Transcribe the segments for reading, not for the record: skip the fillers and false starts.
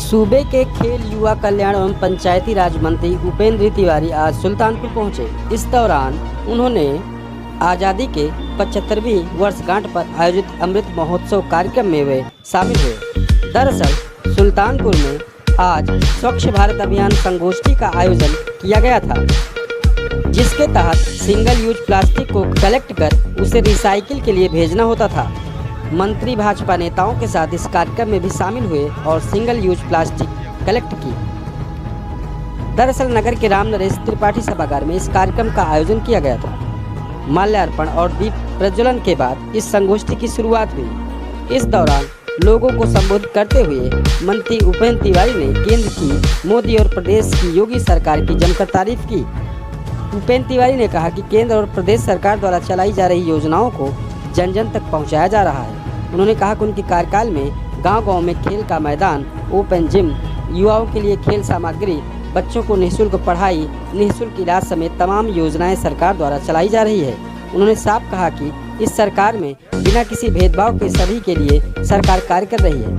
सूबे के खेल, युवा कल्याण एवं पंचायती राज मंत्री उपेंद्र तिवारी आज सुल्तानपुर पहुंचे। इस दौरान उन्होंने आज़ादी के 75वीं वर्षगांठ पर आयोजित अमृत महोत्सव कार्यक्रम में वे शामिल हुए। दरअसल सुल्तानपुर में आज स्वच्छ भारत अभियान संगोष्ठी का आयोजन किया गया था, जिसके तहत सिंगल यूज प्लास्टिक को कलेक्ट कर उसे रिसाइकिल के लिए भेजना होता था। मंत्री भाजपा नेताओं के साथ इस कार्यक्रम में भी शामिल हुए और सिंगल यूज प्लास्टिक कलेक्ट की। दरअसल नगर के राम नरेश त्रिपाठी सभागार में इस कार्यक्रम का आयोजन किया गया था। माल्यार्पण और दीप प्रज्वलन के बाद इस संगोष्ठी की शुरुआत हुई। इस दौरान लोगों को संबोधित करते हुए मंत्री उपेंद्र तिवारी ने केंद्र की मोदी और प्रदेश की योगी सरकार की जमकर तारीफ की। उपेंद्र तिवारी ने कहा कि केंद्र और प्रदेश सरकार द्वारा चलाई जा रही योजनाओं को जन जन तक पहुंचाया जा रहा है। उन्होंने कहा कि उनके कार्यकाल में गांव-गांव में खेल का मैदान, ओपन जिम, युवाओं के लिए खेल सामग्री, बच्चों को निःशुल्क पढ़ाई, निःशुल्क इलाज समेत तमाम योजनाएं सरकार द्वारा चलाई जा रही है। उन्होंने साफ कहा कि इस सरकार में बिना किसी भेदभाव के सभी के लिए सरकार कार्य कर रही है।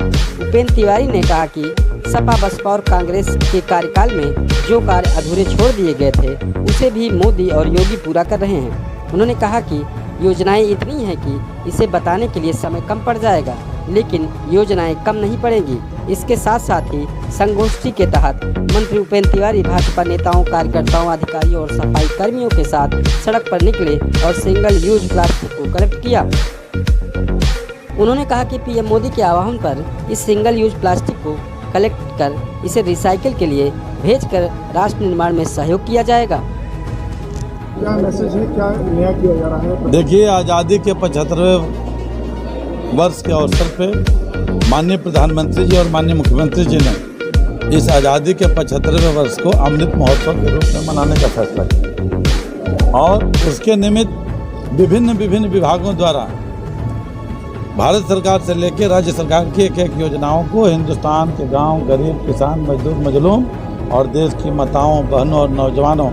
उपेंद्र तिवारी ने कहा कि सपा, बसपा और कांग्रेस के कार्यकाल में जो कार्य अधूरे छोड़ दिए गए थे उसे भी मोदी और योगी पूरा कर रहे हैं। उन्होंने कहा कि योजनाएं इतनी हैं कि इसे बताने के लिए समय कम पड़ जाएगा, लेकिन योजनाएं कम नहीं पड़ेंगी। इसके साथ साथ ही संगोष्ठी के तहत मंत्री उपेंद्र तिवारी भाजपा नेताओं, कार्यकर्ताओं, अधिकारियों और सफाई कर्मियों के साथ सड़क पर निकले और सिंगल यूज प्लास्टिक को कलेक्ट किया। उन्होंने कहा कि पीएम मोदी के आह्वान पर इस सिंगल यूज प्लास्टिक को कलेक्ट कर इसे रिसाइकिल के लिए भेजकर राष्ट्र निर्माण में सहयोग किया जाएगा। क्या मैसेज है, क्या नया किया जा रहा है? देखिए, आज़ादी के 75वें वर्ष के अवसर पे माननीय प्रधानमंत्री जी और माननीय मुख्यमंत्री जी ने इस आज़ादी के 75वें वर्ष को अमृत महोत्सव के रूप में मनाने का फैसला किया और उसके निमित्त विभिन्न विभागों द्वारा भारत सरकार से लेकर राज्य सरकार की एक योजनाओं को हिंदुस्तान के गांव, गरीब, किसान, मजदूर, मजलूम और देश की माताओं, बहनों और नौजवानों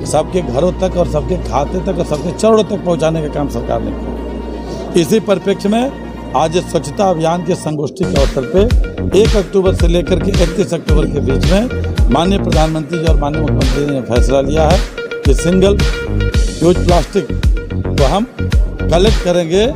सबके घरों तक और सबके खाते तक और सबके चरणों तक पहुंचाने का काम सरकार ने किया। इसी परिप्रेक्ष्य में आज स्वच्छता अभियान के संगोष्ठी के अवसर पे 1 अक्टूबर से लेकर के 31 अक्टूबर के बीच में माननीय प्रधानमंत्री जी और माननीय मुख्यमंत्री जी ने फैसला लिया है कि सिंगल यूज प्लास्टिक को हम कलेक्ट करेंगे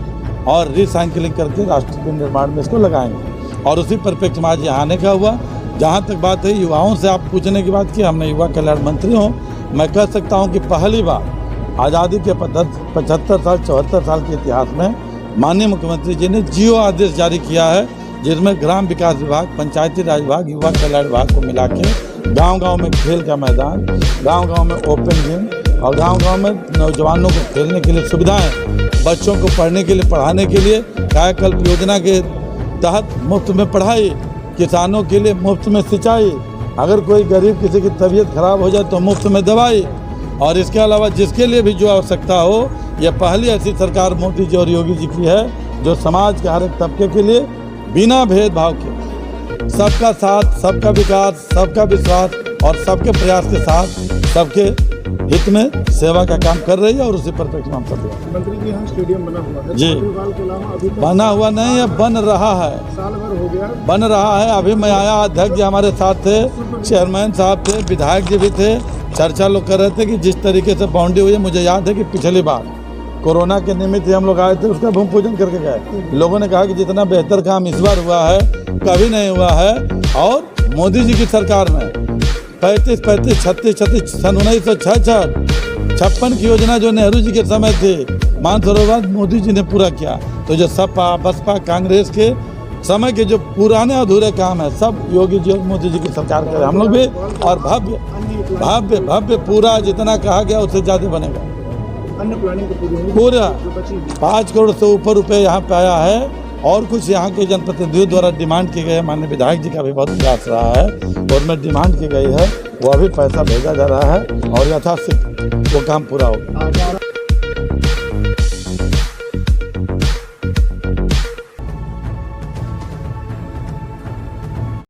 और रिसाइकिलिंग करके राष्ट्र के निर्माण में इसको लगाएंगे। और उसी परिप्रेक्ष्य में आज यहाँ आने का हुआ। जहाँ तक बात है युवाओं से आप पूछने की बात की, हमने युवा कल्याण मंत्री हूँ, मैं कह सकता हूं कि पहली बार आज़ादी के 74 साल के इतिहास में माननीय मुख्यमंत्री जी ने जियो आदेश जारी किया है, जिसमें ग्राम विकास विभाग, पंचायती राज विभाग, युवा कल्याण विभाग को मिला के गाँव-गाँव में खेल का मैदान, गाँव-गाँव में ओपन जिम और गाँव-गाँव में नौजवानों को खेलने के लिए सुविधाएँ, बच्चों को पढ़ने के लिए, पढ़ाने के लिए कायाकल्प योजना के तहत मुफ्त में पढ़ाई, किसानों के लिए मुफ्त में सिंचाई, अगर कोई गरीब किसी की तबीयत खराब हो जाए तो मुफ्त में दवाई, और इसके अलावा जिसके लिए भी जो आवश्यकता हो, यह पहली ऐसी सरकार मोदी जी और योगी जी की है जो समाज के हर एक तबके के लिए बिना भेदभाव के सबका साथ, सबका विकास, सबका विश्वास और सबके प्रयास के साथ सबके हित में सेवा का काम कर रही है। और उसी परिप्रेक्ष्य में हम सब मंत्री जी, यहाँ स्टेडियम बना हुआ है जी, के अलावा अभी बना हुआ नहीं है, बन रहा है, साल भर हो गया बन रहा है। अभी मैं आया, अध्यक्ष जी हमारे साथ थे, चेयरमैन साहब थे, विधायक जी भी थे। चर्चा लोग कर रहे थे कि जिस तरीके से बाउंड्री हुई है, मुझे याद है कि पिछली बार कोरोना के निमित्त हम लोग आए थे, उसका भूमि पूजन करके गए। लोगों ने कहा कि जितना बेहतर काम इस बार हुआ है कभी नहीं हुआ है। और मोदी जी की सरकार में 35, 36 सन 1966 की योजना जो नेहरू जी के समय थी, मानसरोवर मोदी जी ने पूरा किया। तो जो सपा, बसपा, कांग्रेस के समय के जो पुराने अधूरे काम है सब योगी जी और मोदी जी की सरकार करे, हम लोग भी। और भव्य पूरा जितना कहा गया उससे ज़्यादा बनेगा। अन्य प्लानिंग पूरा 5 करोड़ से ऊपर रुपये यहाँ पे आया है। और कुछ यहाँ के जनप्रतिनिधियों द्वारा डिमांड की गई है, माननीय विधायक जी का भी बहुत प्रयास रहा है और में डिमांड की गई है, वो अभी पैसा भेजा जा रहा है और यथाशीघ्र वो काम पूरा होगा।